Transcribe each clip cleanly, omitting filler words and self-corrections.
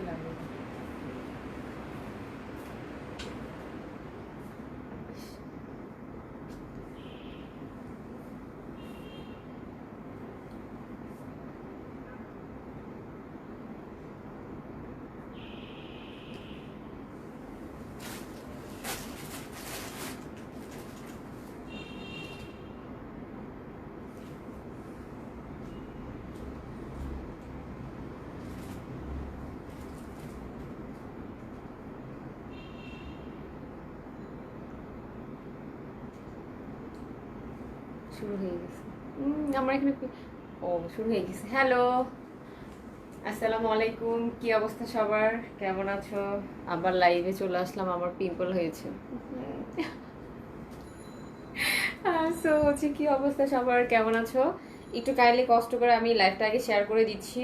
লাগে। শুরু হয়ে গেছে আমার এখানে ও শুরু হয়ে গেছে। হ্যালো, আসসালামু আলাইকুম। কি অবস্থা সবার, কেমন আছো? আবার লাইভে চলে আসলাম, আমার পিম্পল হয়েছে। সো হচ্ছে কি অবস্থা সবার, কেমন আছো? একটু কাইন্ডলি কষ্ট করে আমি লাইভটা আগে শেয়ার করে দিচ্ছি।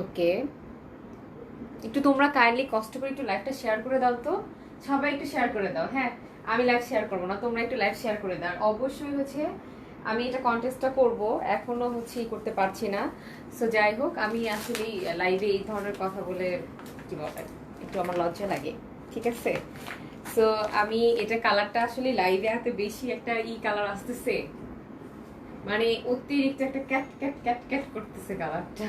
ওকে, একটু তোমরা কাইন্ডলি কষ্ট করে একটু লাইভটা শেয়ার করে দাও তো, সবাই একটু শেয়ার করে দাও। হ্যাঁ, আমি লাইভ শেয়ার করবো না, তোমরা একটু লাইভ শেয়ার করে দাও। অবশ্যই হচ্ছে আমি এটা কন্টেস্টটা করব, এখনো হচ্ছে করতে পারছি না। সো যাই হোক, আমি আসলে লাইভে এই ধরনের কথা বলে কি বলে একটু আমার লজ্জা লাগে, ঠিক আছে? সো আমি এটা কালারটা আসলে লাইভে এত বেশি একটা কালার আসতেছে, মানে অতিরিক্ত একটা ক্যাট ক্যাট ক্যাট ক্যাট করতেছে কালারটা,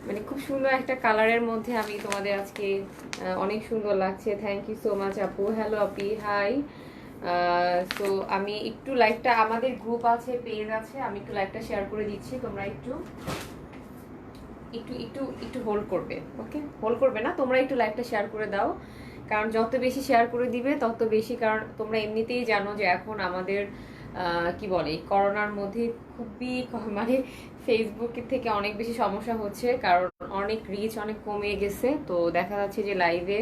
মানে খুব সুন্দর একটা কালারের মধ্যে আমি তোমাদের আজকে অনেক সুন্দর লাগছে। থ্যাংক ইউ সো মাচ আপু। হ্যালো আপি, হাই। সো আমি একটু লাইভটা, আমাদের গ্রুপ আছে, পেজ আছে, আমি একটু লাইভটা শেয়ার করে দিচ্ছি, তোমরা একটু একটু একটু একটু হোল্ড করবে। ওকে, হোল্ড করবে না, তোমরা একটু লাইভটা শেয়ার করে দাও, কারণ যত বেশি শেয়ার করে দিবে তত বেশি, কারণ তোমরা এমনিতেই জানো যে এখন আমাদের কি বলে করোনার মধ্যে খুবই মানে ফেসবুক থেকে অনেক বেশি সমস্যা হচ্ছে, কারণ অনেক রিচ অনেক কমে গেছে। তো দেখা যাচ্ছে যে লাইভে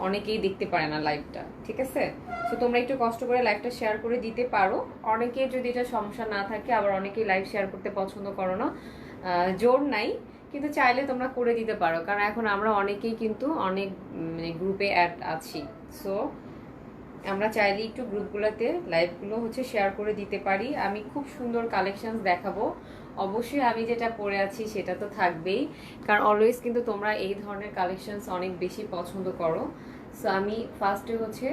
অনেকেই দেখতে পারে না লাইভটা, ঠিক আছে? তো তোমরা একটু কষ্ট করে লাইভটা শেয়ার করে দিতে পারো। অনেকে যদি এটা সমস্যা না থাকে, আবার অনেকেই লাইভ শেয়ার করতে পছন্দ করো না, জোর নাই, কিন্তু চাইলে তোমরা করে দিতে পারো, কারণ এখন আমরা অনেকেই কিন্তু অনেক গ্রুপে অ্যাড আছি। সো আমরা চাইলে একটু গ্রুপগুলোতে লাইভগুলো হচ্ছে শেয়ার করে দিতে পারি। আমি খুব সুন্দর কালেকশনস দেখাবো, অবশ্যই আমি যেটা পরে আছি সেটা তো থাকবেই, কারণ অলওয়েজ কিন্তু তোমরা এই ধরনের কালেকশনস অনেক বেশি পছন্দ করো। সো আমি ফার্স্টে হচ্ছে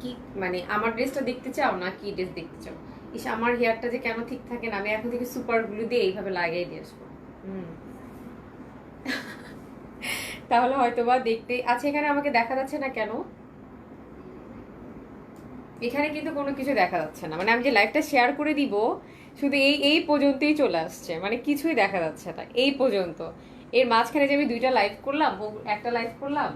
কি মানে আমার ড্রেসটা দেখতে চাও না কি ড্রেস দেখতে চাও? ইস, আমার হেয়ারটা যে কেন ঠিক থাকে না, আমি এখন থেকে সুপার গ্লু দিয়ে এইভাবে লাগিয়ে দিয়ে আসবো। তাহলে হয়তো বা দেখতে আচ্ছা, এখানে আমাকে দেখা যাচ্ছে না কেন? এখানে কিন্তু কোনো কিছু দেখা যাচ্ছে না, মানে আমি যে লাইভটা শেয়ার করে দিব শুধু এই এই পর্যন্তই চলে আসছে, মানে কিছুই দেখা যাচ্ছে না এই পর্যন্ত। এর মাঝখানে যে আমি দুইটা লাইভ করলাম, একটা লাইভ করলাম,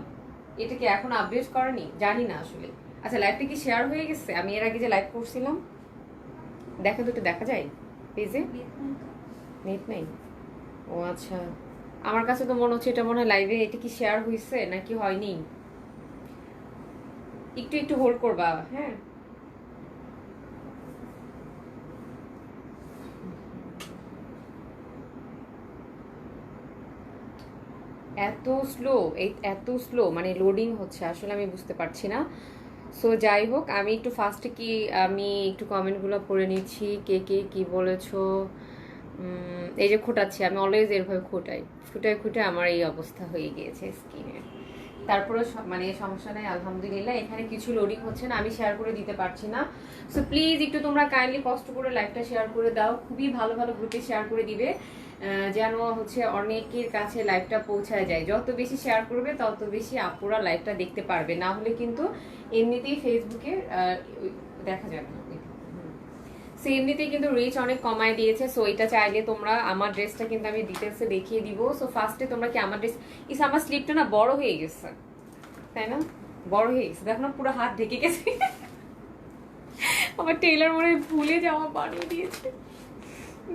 এটা কি এখন আপডেট করেনি জানি না আসলে। আচ্ছা, লাইভটা কি শেয়ার হয়ে গেছে? আমি এর আগে যে লাইভ করছিলাম, দেখা দুটো দেখা যায় পেজে? নেট নেই? ও আচ্ছা, আমার কাছে তো মনে হচ্ছে এটা মনে হয় লাইভে, এটা কি শেয়ার হয়েছে নাকি হয়নি? একটু একটু হোল্ড করবা, হ্যাঁ? এত স্লো, এই এত স্লো মানে লোডিং হচ্ছে, আসলে আমি বুঝতে পারছি না। সো যাই হোক, আমি একটু ফার্স্টে কি আমি একটু কমেন্টগুলো পড়ে নিচ্ছি, কে কে কি বলেছো। এই যে খোটাচ্ছি, আমি অলওয়েজ এরভাবে খোটাই, খুঁটায় খুঁটে আমার এই অবস্থা হয়ে গিয়েছে স্কিনে। তারপরে মানে সমস্যা নেই, আলহামদুলিল্লাহ। এখানে কিছু লোডিং হচ্ছে না, আমি শেয়ার করে দিতে পারছি না। সো প্লিজ একটু তোমরা কাইন্ডলি কষ্ট করে লাইভটা শেয়ার করে দাও, খুবই ভালো ভালো গ্রুপে শেয়ার করে দিবে, যেন হচ্ছে অনেকের কাছে লাইভটা পৌঁছায় যায়। যত বেশি শেয়ার করবে তত বেশি আপুরা লাইভটা দেখতে পারবে, না হলে কিন্তু এমনিতেই ফেসবুকে দেখা যাবে না। সো এমনিতেই কিন্তু রিচ অনেক কমায় দিয়েছে। সো এটা চাইলে তোমরা, আমার ড্রেসটা কিন্তু আমি ডিটেলসে দেখিয়ে দিব। সো ফার্স্টে তোমরা কি আমার ড্রেস, আমার স্লিপটা না বড় হয়ে গেছে, তাই না? বড় হয়ে গেছে, দেখো না পুরো হাত ঢেকে গেছে। আমার টেইলার মনে ভুলে জামা বানিয়ে দিয়েছে।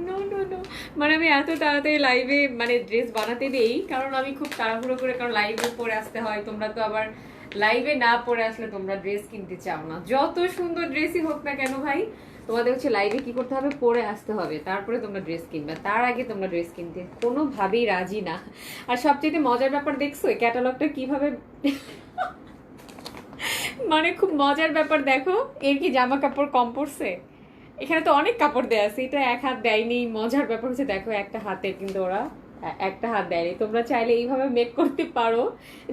নো নো নো, মানে আমি এত তাড়াতাড়ি লাইভে মানে ড্রেস বানাতে দেই, কারণ আমি খুব তাড়াহুড়ো করে, কারণ লাইভে পরে আসতে হয়। তোমরা তো আবার লাইভে না পরে আসলে তোমরা ড্রেস কিনতে চাও না, যত সুন্দর ড্রেসই হোক না কেন ভাই, তোমাদের হচ্ছে লাইভে কি করতে হবে, পরে আসতে হবে, তারপরে তোমরা ড্রেস কিনবে। তার আগে তোমরা ড্রেস কিনতে কোনোভাবেই রাজি না। আর সবচেয়ে মজার ব্যাপার দেখছো এই ক্যাটালগটা কিভাবে, মানে খুব মজার ব্যাপার দেখো, এর কি জামা কাপড় কম পড়ছে? এখানে তো অনেক কাপড় দেয়া আছে, এটা এক হাত দেয়নি। মজার ব্যাপার হচ্ছে দেখো একটা হাতে কিন্তু ওরা একটা হাত দেয়নি। তোমরা চাইলে এইভাবে মেক করতে পারো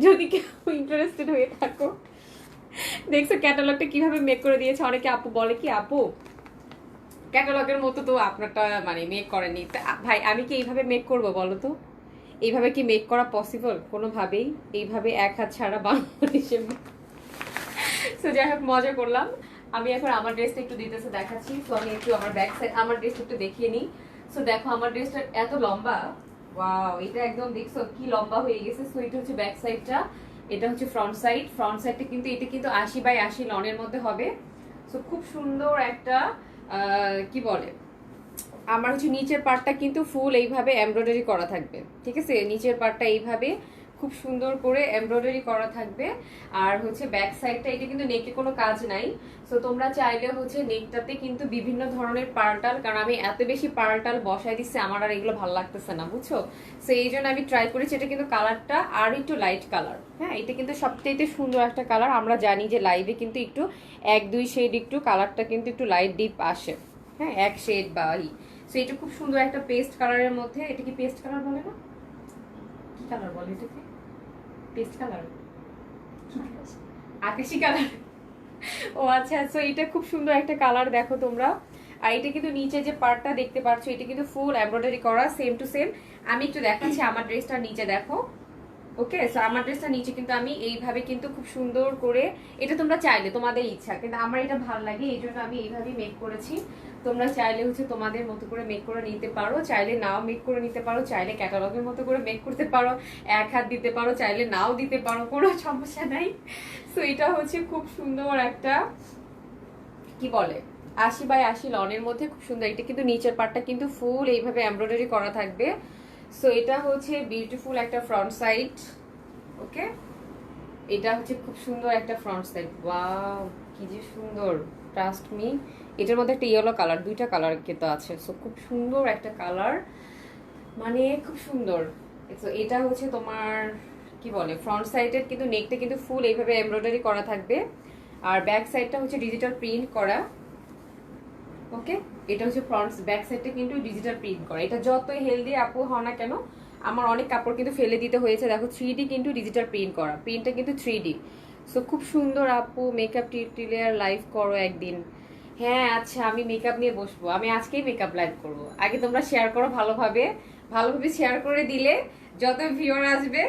যদি কেউ ইন্টারেস্টেড হয়ে থাকো। দেখছো ক্যাটালগটা কিভাবে মেক করে দিয়েছে। অনেকে আপু বলে কি আপু ক্যাটালগের মতো তো আপনারটা মানে মেক করেনি। ভাই আমি কি এইভাবে মেক করবো বলো তো? এইভাবে কি মেক করা পসিবল কোনোভাবেই? এইভাবে এক হাত ছাড়া বাংলাদেশে। সো যাই হোক মজা করলাম। আমি এখন আমার ড্রেসটা একটু দিতেছে দেখাচ্ছি। সো আমি একটু আমার ব্যাক সাইড আমার ড্রেসটা একটু দেখিয়ে নিই। সো দেখো আমার ড্রেসটা এত লম্বা, ওয়াও এটা একদম দেখছো কি লম্বা হয়ে গেছে। সো এটা হচ্ছে ব্যাক সাইডটা, এটা হচ্ছে ফ্রন্ট সাইড। ফ্রন্ট সাইডটা কিন্তু এটা কিন্তু 80x80 লনের মধ্যে হবে। সো খুব সুন্দর একটা কি বলে, আমার হচ্ছে নিচের পার্টটা কিন্তু ফুল এইভাবে এমব্রয়ডারি করা থাকবে, ঠিক আছে? নিচের পার্টটা এইভাবে খুব সুন্দর করে এমব্রয়ডারি করা থাকবে। আর হচ্ছে ব্যাক সাইডটা এটা কিন্তু নেকে কোনো কাজ নাই। সো তোমরা চাইলে হচ্ছে নেকটাতে কিন্তু বিভিন্ন ধরনের পার্টাল, কারণ আমি এত বেশি পার্টাল বসাই দিচ্ছি আমার আর এগুলো ভালো লাগতেছে না, বুঝছো? সো এই জন্য আমি ট্রাই করেছি। এটা কিন্তু কালারটা আর একটু লাইট কালার, হ্যাঁ এটা কিন্তু সবচেয়ে সুন্দর একটা কালার। আমরা জানি যে লাইভে কিন্তু একটু 1-2 শেড একটু কালারটা কিন্তু একটু লাইট ডিপ আসে, হ্যাঁ 1 শেড বা সো এটা খুব সুন্দর একটা পেস্ট কালারের মধ্যে। এটা কি পেস্ট কালার বলে না, কি কালার বলে এটাকে? পেস্ট কালার, আকাশি কালার। ও আচ্ছা। সো এটা খুব সুন্দর একটা কালার দেখো তোমরা। আর এটা কিন্তু নিচে যে পার্টটা দেখতে পাচ্ছ এটা কিন্তু ফুল এমব্রয়ডারি করা, সেম টু সেম। আমি একটু দেখাচ্ছি আমার ড্রেসটার নিচে দেখো। ওকে, সো আমার ড্রেসটা নিচে কিন্তু আমি এইভাবে কিন্তু খুব সুন্দর করে, এটা তোমরা চাইলে তোমাদের ইচ্ছা, কিন্তু আমার এটা ভালো লাগে এই জন্য আমি এইভাবেই মেক করেছি। তোমরা চাইলে হচ্ছে তোমাদের মতো করে মেক করে নিতে পারো, চাইলে নাও মেক করে নিতে পারো, চাইলে ক্যাটালগের মতো করে মেক করতে পারো, এক হাত দিতে পারো, চাইলে নাও দিতে পারো, কোনো সমস্যা নাই। সো এটা হচ্ছে খুব সুন্দর একটা কি বলে 80x80 লনের মধ্যে খুব সুন্দর। এটা কিন্তু নিচের পার্টটা কিন্তু ফুল এইভাবে এমব্রয়ডারি করা থাকবে। সো এটা হচ্ছে বিউটিফুল একটা ফ্রন্ট সাইড। ওকে, এটা হচ্ছে খুব সুন্দর একটা ফ্রন্ট সাইড। ওয়াও কি যে সুন্দর, ট্রাস্ট মি। এটার মধ্যে একটা ইয়েলো কালার, দুইটা কালার কিন্তু আছে। সো খুব সুন্দর একটা কালার, মানে খুব সুন্দর। সো এটা হচ্ছে তোমার কি বলে ফ্রন্ট সাইডের কিন্তু নেকটা কিন্তু ফুল এইভাবে এমব্রয়ডারি করা থাকবে। আর ব্যাক সাইডটা হচ্ছে ডিজিটাল প্রিন্ট করা। ওকে, এটা হচ্ছে ফ্রন্ট ব্যাক সাইডটা কিন্তু ডিজিটাল প্রিন্ট করা। এটা যতই হেলদি আপু হও না কেন, আমার অনেক কাপড় কিন্তু ফেলে দিতে হয়েছে। দেখো 3D কিন্তু ডিজিটাল প্রিন্ট করা, প্রিন্টটা কিন্তু 3D। সো খুব সুন্দর আপু। মেকআপ টিউটোরিয়াল লাইভ করো একদিন। হ্যাঁ আচ্ছা, আমি মেকআপ নিয়ে বসবো, আমি আজকেই মেকআপ লাইভ করব। আগে তোমরা শেয়ার করো ভালোভাবে, ভালোভাবে শেয়ার করে দিলে যত ভিউয়ার আসবে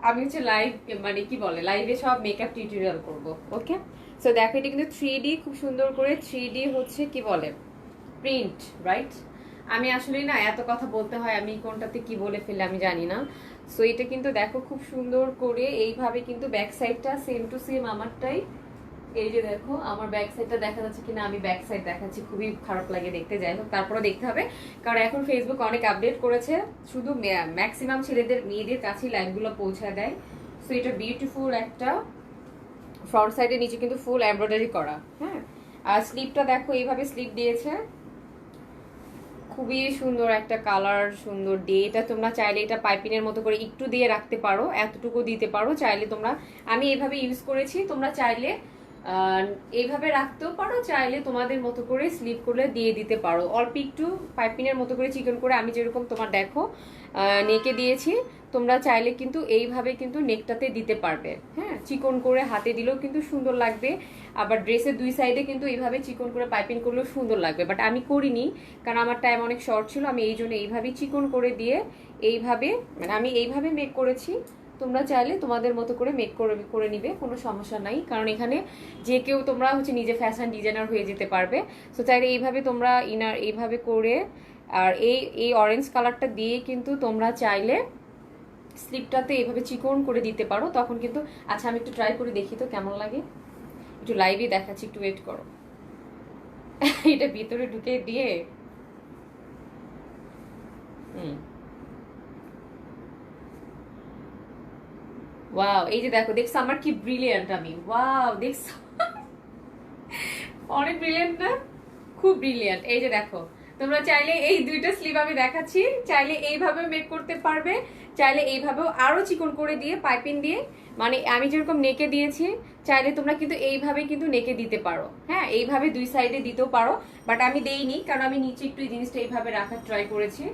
আমি হচ্ছে লাইভ মানে কি বলে লাইভে সব মেকআপ টিউটোরিয়াল করব। ওকে, সো দেখো এটা কিন্তু 3D খুব সুন্দর করে 3D হচ্ছে কি বলে প্রিন্ট, রাইট? আমি আসলে না এত কথা বলতে হয়, আমি কোনটাতে কি বলে ফেলে আমি জানি না। সো এটা কিন্তু দেখো খুব সুন্দর করে এইভাবে কিন্তু ব্যাক সাইডটা সেম টু সেম আমারটাই। এই যে দেখো আমার ব্যাক সাইডটা দেখা যাচ্ছে কিনা, আমি ব্যাক সাইড দেখাচ্ছি, খুবই খারাপ লাগে দেখতে। যাই হোক তারপরে দেখতে হবে, কারণ এখন ফেসবুক অনেক আপডেট করেছে, শুধু ম্যাক্সিমাম ছেলেদের মেয়েদের কাছেই লাইভগুলো পৌঁছে দেয়। সো এটা বিউটিফুল একটা ফ্রন্ট সাইডের নিচে কিন্তু ফুল এমব্রয়ডারি করা, হ্যাঁ। আর স্লিপটা দেখো এইভাবে স্লিপ দিয়েছে, খুবই সুন্দর একটা কালার, সুন্দর দিয়ে। এটা তোমরা চাইলে এটা পাইপিনের মতো করে একটু দিয়ে রাখতে পারো, এতটুকু দিতে পারো চাইলে তোমরা। আমি এইভাবে ইউজ করেছি, তোমরা চাইলে এইভাবে রাখতেও পারো, চাইলে তোমাদের মতো করে স্লিপ করে দিয়ে দিতে পারো অল্প একটু পাইপিনের মতো করে চিকন করে। আমি যেরকম তোমার দেখো নেকে দিয়েছি, তোমরা চাইলে কিন্তু এইভাবে কিন্তু নেকটাতে দিতে পারবে, হ্যাঁ চিকন করে হাতে দিলেও কিন্তু সুন্দর লাগবে। আবার ড্রেসের দুই সাইডে কিন্তু এইভাবে চিকন করে পাইপিং করলেও সুন্দর লাগবে, বাট আমি করিনি কারণ আমার টাইম অনেক শর্ট ছিল। আমি এই জন্য এইভাবেই চিকন করে দিয়ে এইভাবে মানে আমি এইভাবে মেক করেছি। তোমরা চাইলে তোমাদের মতো করে মেক করে নিবে, কোনো সমস্যা নাই, কারণ এখানে যে কেউ তোমরা হচ্ছে নিজে ফ্যাশন ডিজাইনার হয়ে যেতে পারবে। সো চাইলে এইভাবে তোমরা ইনার এইভাবে করে, আর এই অরেঞ্জ কালারটা দিয়ে কিন্তু তোমরা চাইলে স্লিপটাতে এইভাবে চিকন করে দিতে পারো, তখন কিন্তু। আচ্ছা আমি একটু ট্রাই করে দেখি তো কেমন লাগে, একটু লাইভে দেখাচ্ছি, একটু ওয়েট করো। এটা ভিতরে ঢুকে দিয়ে ওয়াও, এই যে দেখো, দেখছো আমার কি ব্রিলিয়ান্ট আমি। ওয়াও দেখছো, অনেক ব্রিলিয়ান্ট না? খুব ব্রিলিয়ান্ট। এই যে দেখো, তোমরা চাইলে এই দুইটা স্লিভ আমি দেখাচ্ছি, চাইলে এইভাবে মেক করতে পারবে, চাইলে এইভাবেও আরো চিকন করে দিয়ে পাইপিং দিয়ে, মানে আমি যেরকম নেকে দিয়েছি চাইলে তোমরা কিন্তু এইভাবে কিন্তু নেকে দিতে পারো। হ্যাঁ, এইভাবে দুই সাইডে দিতেও পারো, বাট আমি দেইনি কারণ আমি নিচে একটু এই জিনিসটা এইভাবে রাখার ট্রাই করেছি,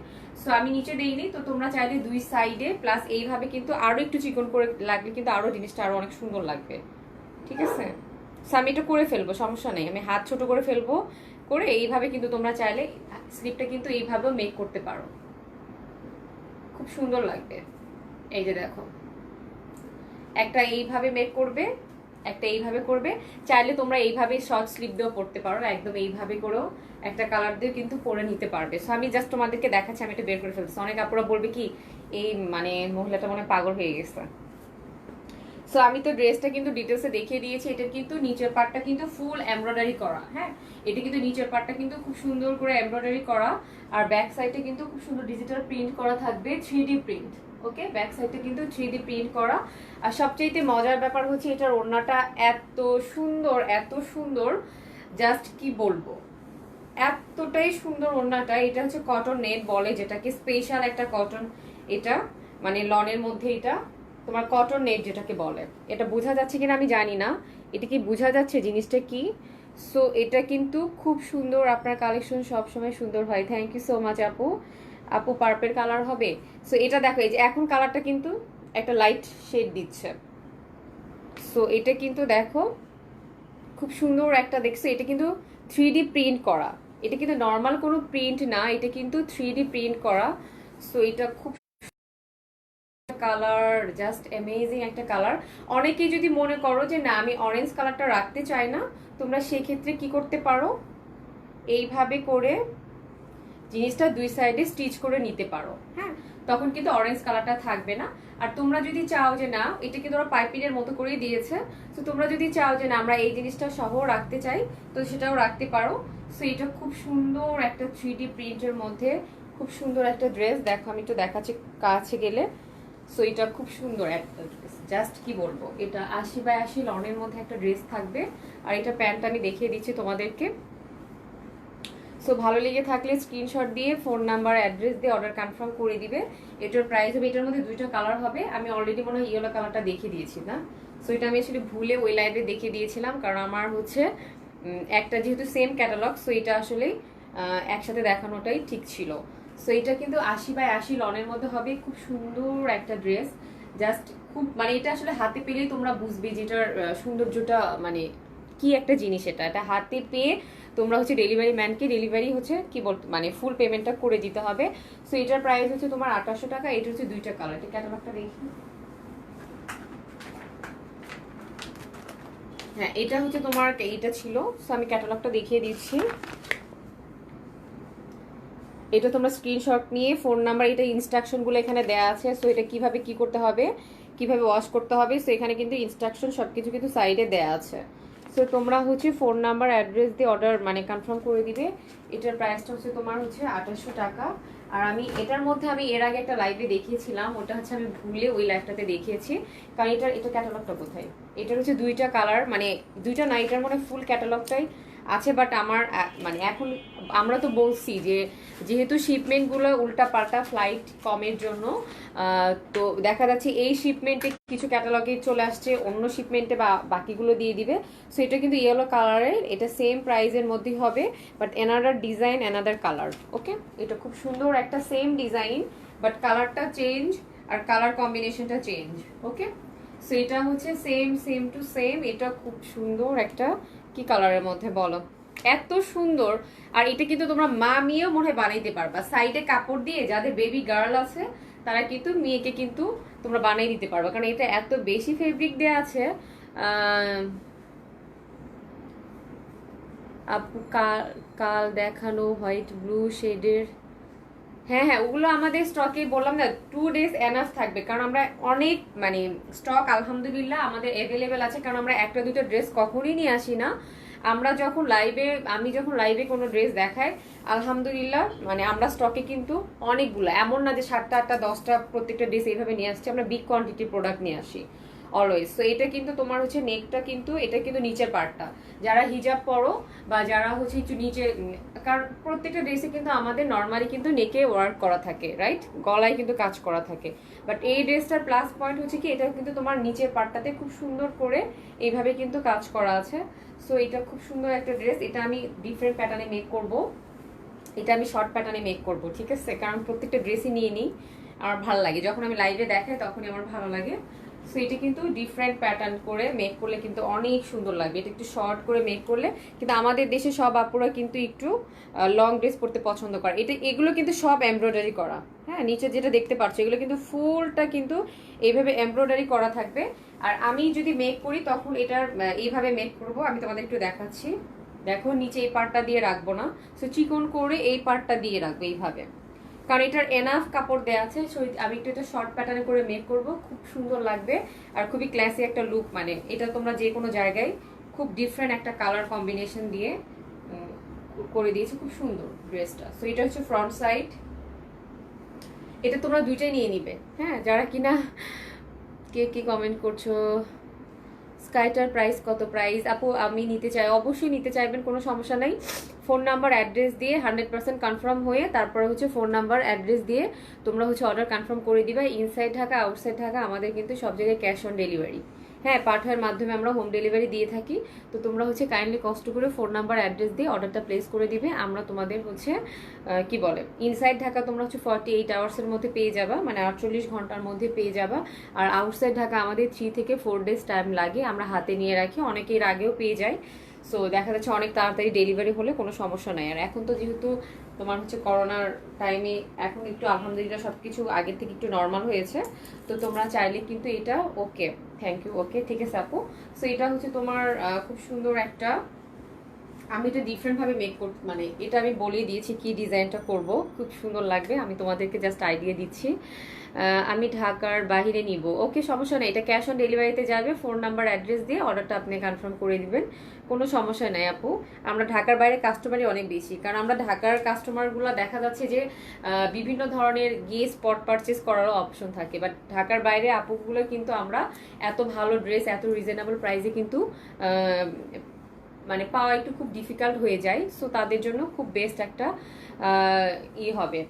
সো আমি নিচে দেইনি। তো তোমরা চাইলে দুই সাইডে প্লাস এইভাবে কিন্তু আরো একটু চিকন করে লাগলে কিন্তু আরো জিনিসটা আরো অনেক সুন্দর লাগবে। ঠিক আছে, সো আমি এটা করে ফেলবো, সমস্যা নেই, আমি হাত ছোট করে ফেলবো, করে এইভাবে কিন্তু তোমরা চাইলে স্লিপটা কিন্তু এইভাবেও মেক করতে পারো, খুব সুন্দর লাগবে। এই যে দেখো, একটা এইভাবে মেক করবে, একটা এইভাবে করবে, চাইলে তোমরা এইভাবে শর্ট স্লিপ দিয়েও পরতে পারো, একদম এইভাবে করেও একটা কালার দিয়ে কিন্তু পরে নিতে পারবে। সো আমি জাস্ট তোমাদেরকে দেখাচ্ছি, আমি এটা বের করে ফেলছি। অনেক আপুরা বলবে কি এই মানে মহিলাটা মনে পাগল হয়ে গেছে। সো আমি তো ড্রেসটা কিন্তু ডিটেলসে দেখিয়ে দিয়েছি। এটা কিন্তু নিচের পার্টটা কিন্তু ফুল এমব্রয়ডারি করা। হ্যাঁ, এটা কিন্তু নিচের পার্টটা কিন্তু খুব সুন্দর করে এমব্রয়ডারি করা, আর ব্যাক সাইডে কিন্তু খুব সুন্দর ডিজিটাল প্রিন্ট করা থাকবে, 3D প্রিন্ট। ওকে, ব্যাক সাইডে কিন্তু 3D প্রিন্ট করা। আর সবচেয়ে মজার ব্যাপার হচ্ছে এটার ওড়নাটা এত সুন্দর, এত সুন্দর, জাস্ট কি বলবো, এতটাই সুন্দর ওড়নাটা। এটা হচ্ছে কটন নেট বলে যেটাকে, স্পেশাল একটা কটন, এটা মানে লনের মধ্যে এটা তোমার কটন নেট যেটাকে বলে। এটা বোঝা যাচ্ছে কিনা আমি জানি না, এটা কি বোঝা যাচ্ছে জিনিসটা কি? সো এটা কিন্তু খুব সুন্দর, আপনার কালেকশন সবসময় সুন্দর হয়। থ্যাংক ইউ সো মাচ আপু। আপু পার্পেল কালার হবে। সো এটা দেখো, এই যে এখন কালারটা কিন্তু একটা লাইট শেড দিচ্ছে। সো এটা কিন্তু দেখো খুব সুন্দর একটা, দেখছো এটা কিন্তু 3D প্রিন্ট করা, এটা কিন্তু নর্মাল কোনো প্রিন্ট না, এটা কিন্তু 3D প্রিন্ট করা। সো এটা খুব কালার, জাস্ট অ্যামেজিং একটা কালার। অনেকেই যদি মনে করো যে না আমি অরেঞ্জ কালারটা রাখতে চাই না, তোমরা সেক্ষেত্রে কি করতে পারো, এইভাবে করে জিনিসটা দুই সাইডে স্টিচ করে নিতে পারো। হ্যাঁ, তখন কিন্তু অরেঞ্জ কালারটা থাকবে না। আর তোমরা যদি চাও যে না, এটা কিন্তু ওরা পাইপিংয়ের মতো করেই দিয়েছে, তো তোমরা যদি চাও যে না আমরা এই জিনিসটা সহ রাখতে চাই, তো সেটাও রাখতে পারো। সো এটা খুব সুন্দর একটা 3D প্রিন্টের মধ্যে খুব সুন্দর একটা ড্রেস। দেখো আমি একটু দেখাচ্ছি কাছে গেলে। সো এটা খুব সুন্দর একটা ড্রেস, জাস্ট কি বলবো, এটা 80x80 লনের মধ্যে একটা ড্রেস থাকবে। আর এটা প্যান্ট আমি দেখিয়ে দিচ্ছি তোমাদেরকে। সো ভালো লেগে থাকলে স্ক্রিনশট দিয়ে ফোন নাম্বার অ্যাড্রেস দিয়ে অর্ডার কনফার্ম করে দিবে। এটার প্রাইস হবে, এটার মধ্যে দুইটা কালার হবে। আমি অলরেডি মনে হয় ইয়েলো কালারটা দেখিয়ে দিয়েছি না? সো এটা আমি আসলে ভুলে ওই লাইভে দেখিয়ে দিয়েছিলাম, কারণ আমার হচ্ছে একটা যেহেতু সেম ক্যাটালগ, সো এটা আসলে একসাথে দেখানোটাই ঠিক ছিল। সো এটা কিন্তু 80x80 লনের মধ্যে হবে, খুব সুন্দর একটা ড্রেস। জাস্ট খুব মানে এটা আসলে হাতে পেলেই তোমরা বুঝবে যেটার সৌন্দর্যটা মানে কি একটা জিনিস। এটা হাতে পেয়ে তোমরা হচ্ছে ডেলিভারি ম্যানকে ডেলিভারি হচ্ছে কি বল মানে ফুল পেমেন্টটা করে দিতে হবে। সো এটার প্রাইস হচ্ছে তোমার 2800 টাকা। এটা হচ্ছে দুইটা কালার। এটা ক্যাটালগটা দেখি। হ্যাঁ, এটা হচ্ছে তোমার, এইটা ছিল। সো আমি ক্যাটালগটা দেখিয়ে দিচ্ছি। এটা তোমরা স্ক্রিনশট নিয়ে ফোন নাম্বার, এটা ইনস্ট্রাকশনগুলো এখানে দেওয়া আছে। সো এটা কিভাবে কি করতে হবে, কিভাবে ওয়াশ করতে হবে, সো এখানে কিন্তু ইনস্ট্রাকশন সবকিছু কিন্তু সাইডে দেওয়া আছে। সো তোমরা হচ্ছে ফোন নাম্বার অ্যাড্রেস দিয়ে অর্ডার মানে কনফার্ম করে দিবে। এটার প্রাইসটা হচ্ছে তোমার হচ্ছে 2800 টাকা। আর আমি এটার মধ্যে আমি এর আগে একটা লাইভে দেখিয়েছিলাম, ওটা হচ্ছে আমি ভুলে ওই লাইভটাতে দেখিয়েছি, কারণ এটা ক্যাটালগটা কোথায়, এটার হচ্ছে দুইটা কালার, মানে দুইটা না, এটার মনে ফুল ক্যাটালগটাই আছে। বাট আমার মানে এখন আমরা তো বলছি যে যেহেতু শিপমেন্টগুলো উল্টা পাল্টা ফ্লাইট কমের জন্য, তো দেখা যাচ্ছে এই শিপমেন্টে কিছু ক্যাটালগে চলে আসছে, অন্য শিপমেন্টে বা বাকিগুলো দিয়ে দিবে। সো এটা কিন্তু ইয়েলো কালারের, এটা সেম প্রাইসের মধ্যেই হবে, but another design another colour. Okay, এটা খুব সুন্দর একটা সেম ডিজাইন, বাট কালারটা চেঞ্জ আর কালার কম্বিনেশনটা চেঞ্জ। ওকে, সো এটা হচ্ছে সেম টু সেম। এটা খুব সুন্দর একটা কি কালারের মধ্যে বলো, এত সুন্দর। আর এটা কিন্তু তোমরা মা মেয়েও মনে হয় বানাইতে পারবা, সাইডে কাপড় দিয়ে যাদের বেবি গার্ল আছে তারা কিন্তু মেয়েকে কিন্তু তোমরা বানাই দিতে পারবা, কারণ এটা এত বেশি ফেব্রিক দেওয়া আছে। আপু কাল দেখানো হোয়াইট ব্লু শেডের, হ্যাঁ ওগুলো আমাদের স্টকে বললাম না 2 days এনাফ থাকবে, কারণ আমরা অনেক মানে স্টক আলহামদুলিল্লাহ আমাদের অ্যাভেলেবেল আছে, কারণ আমরা একটা দুটো ড্রেস কখনই নিয়ে আসি না। আমরা যখন লাইভে, আমি যখন লাইভে কোনো ড্রেস দেখাই আলহামদুলিল্লাহ মানে আমরা স্টকে কিন্তু অনেকগুলো, এমন না যে 7টা 8টা 10টা প্রত্যেকটা ড্রেস এইভাবে নিয়ে আসছি, আমরা বিগ কোয়ান্টিটির প্রোডাক্ট নিয়ে আসি। অলওয়েজ। সো এটা কিন্তু তোমার হচ্ছে নেকটা কিন্তু, এটা কিন্তু নিচের পার্টটা, যারা হিজাব পরো বা যারা হচ্ছে একটু নিচে, কারণ প্রত্যেকটা ড্রেসে কিন্তু আমাদের নর্মালি কিন্তু নেকে ওয়ার্ক করা থাকে, রাইট, গলায় কিন্তু কাজ করা থাকে। বাট এই ড্রেসটার প্লাস পয়েন্ট হচ্ছে কি, এটা কিন্তু তোমার নিচের পার্টটাতে খুব সুন্দর করে এইভাবে কিন্তু কাজ করা আছে। সো এটা খুব সুন্দর একটা ড্রেস। এটা আমি ডিফারেন্ট প্যাটার্নে মেক করব, এটা আমি শর্ট প্যাটার্নে মেক করব, ঠিক আছে, কারণ প্রত্যেকটা ড্রেসই নিয়ে নিই, আমার ভালো লাগে যখন আমি লাইভে দেখাই তখনই আমার ভালো লাগে। সো এটা কিন্তু ডিফারেন্ট প্যাটার্ন করে মেক করলে কিন্তু অনেক সুন্দর লাগবে। এটা একটু শর্ট করে মেক করলে কিন্তু আমাদের দেশে সব আপুরা কিন্তু একটু লং ড্রেস পরতে পছন্দ করে। এগুলো কিন্তু সব এমব্রয়ডারি করা, হ্যাঁ, নিচে যেটা দেখতে পাচ্ছ এগুলো কিন্তু ফুলটা কিন্তু এইভাবে এমব্রয়ডারি করা থাকবে। আর আমি যদি মেক করি তখন এটার এইভাবে মেক করব, আমি তোমাদের একটু দেখাচ্ছি। দেখো নিচে এই পার্টটা দিয়ে রাখবো না, সো চিকন করে এই পার্টটা দিয়ে রাখবো এইভাবে, কারণ এটার এনাফ কাপড় দেওয়া আছে। সো আমি একটু এটা শর্ট প্যাটার্নে করে মেক করব, খুব সুন্দর লাগবে আর খুবই ক্লাসি একটা লুক। মানে এটা তোমরা যে কোনো জায়গায় খুব ডিফারেন্ট একটা কালার কম্বিনেশন দিয়ে করে দিয়েছে, খুব সুন্দর ড্রেসটা। সো এটা হচ্ছে ফ্রন্ট সাইড, এটা তোমরা দুইটাই নিয়ে নিবে, হ্যাঁ। যারা কিনা কে কি কমেন্ট করছো, স্কাইটার প্রাইস কত? প্রাইস আপু আমি নিতে চাই, অবশ্যই নিতে চাইবেন, কোনো সমস্যা নাই। ফোন নাম্বার অ্যাড্রেস দিয়ে 100% কনফার্ম হয়ে তারপরে হচ্ছে ফোন নাম্বার অ্যাড্রেস দিয়ে তোমরা হচ্ছে অর্ডার কনফার্ম করে দিবা। ইনসাইড ঢাকা আউটসাইড ঢাকা আমাদের কিন্তু সব জায়গায় ক্যাশ অন ডেলিভারি, হ্যাঁ, পাঠানোর মাধ্যমে আমরা হোম ডেলিভারি দিয়ে থাকি। তো তোমরা হচ্ছে কাইন্ডলি কষ্ট করে ফোন নাম্বার অ্যাড্রেস দিয়ে অর্ডারটা প্লেস করে দিবে, আমরা তোমাদের হচ্ছে কি বলে ইনসাইড ঢাকা তোমরা হচ্ছে 48 আওয়ার্সের মধ্যে পেয়ে যাবা, মানে 48 ঘন্টার মধ্যে পেয়ে যাবা। আর আউটসাইড ঢাকা আমাদের 3 থেকে 4 ডেজ টাইম লাগে, আমরা হাতে নিয়ে রাখি, অনেকের আগেও পেয়ে যায়। সো দেখা যাচ্ছে অনেক তাড়াতাড়ি ডেলিভারি হলে কোনো সমস্যা নাই। আর এখন তো যেহেতু তোমার হচ্ছে করোনার টাইমে এখন একটু আলহামদুলিল্লাহ সবকিছু আগের থেকে একটু নর্মাল হয়েছে, তো তোমরা চাইলে কিন্তু এটা ওকে, থ্যাংক ইউ, ওকে, ঠিক আছে আপু। সো এটা হচ্ছে তোমার খুব সুন্দর একটা, আমি এটা ডিফারেন্ট ভাবে মেক করতে, মানে এটা আমি বলে দিয়েছি কি ডিজাইনটা করব, খুব সুন্দর লাগবে, আমি তোমাদেরকে জাস্ট আইডিয়া দিচ্ছি। আমি ঢাকার বাইরে নিব, ওকে, সমস্যা নেই, এটা ক্যাশ অন ডেলিভারিতে যাবে, ফোন নাম্বার অ্যাড্রেস দিয়ে অর্ডারটা আপনি কনফার্ম করে দিবেন, কোনো সমস্যা নেই আপু। আমরা ঢাকার বাইরে কাস্টমারই অনেক বেশি, কারণ আমরা ঢাকার কাস্টমারগুলো দেখা যাচ্ছে যে বিভিন্ন ধরনের গিয়ে স্পট পারচেস করারও অপশন থাকে, বাট ঢাকার বাইরে আপুগুলো কিন্তু আমরা এত ভালো ড্রেস এত রিজনেবল প্রাইসে কিন্তু মানে পাওয়া একটু খুব ডিফিকাল্ট হয়ে যায়। সো তাদের জন্য খুব বেস্ট একটা হবে।